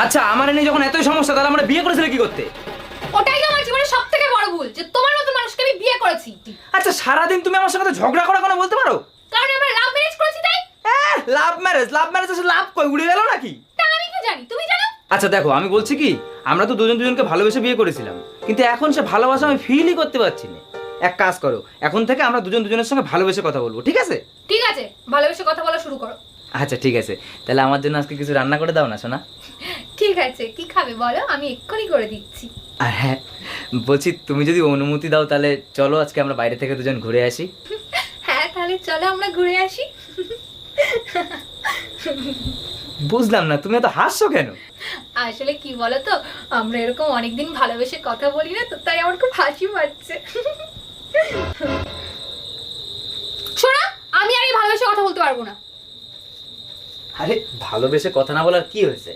আচ্ছা আমার এনে যখন এতই সমস্যা তাহলে আমরা বিয়ে করেছিলে কি করতে? ওটাই তো আমার জীবনের সবথেকে বড় ভুল, যে তোমার মতো মানুষকে আমি বিয়ে করেছি। আচ্ছা সারাদিন তুমি আমার সাথে ঝগড়া করা কোনো বলতে পারো? কারণ আমরা লাভ ম্যারেজ করেছি তাই। লাভ ম্যারেজ আসলে লাভ কই উড়ে গেল নাকি? তা আমি কি জানি, তুমি জানো? আচ্ছা দেখো আমি বলছি কি, আমরা তো দুজন দুজনকে ভালোবেসে বিয়ে করেছিলাম, কিন্তু এখন সে ভালোবাসা আমি ফিলই করতে পারছি না। এক কাজ করো, এখন থেকে আমরা দুজন দুজনের সঙ্গে ভালোবেসে কথা বলবো, ঠিক আছে? ঠিক আছে, ভালোবেসে কথা বলা শুরু করো। আচ্ছা ঠিক আছে, তাহলে আমার জন্য আজকে কিছু রান্না করে দাও না সোনা। ঠিক আছে, কি খাবে বলো, আমি এক্ষুনি করে দিচ্ছি। আর হ্যাঁ বলছি, তুমি যদি অনুমতি দাও তাহলে চলো আজকে আমরা বাইরে থেকে দুজন ঘুরে আসি। হ্যাঁ তাহলে চলো আমরা ঘুরে আসি। বুঝলাম না, তুমি এত হাসছো কেন? আসলে কি বলো তো, আমরা এরকম অনেকদিন ভালোবেসে কথা বলি না তো, তাই আমার খুব হাসি পাচ্ছে। শোনা, আমি আর এই ভালোবেসে কথা বলতে পারবো না। আরে ভালোবেসে কথা না বলার কি হয়েছে?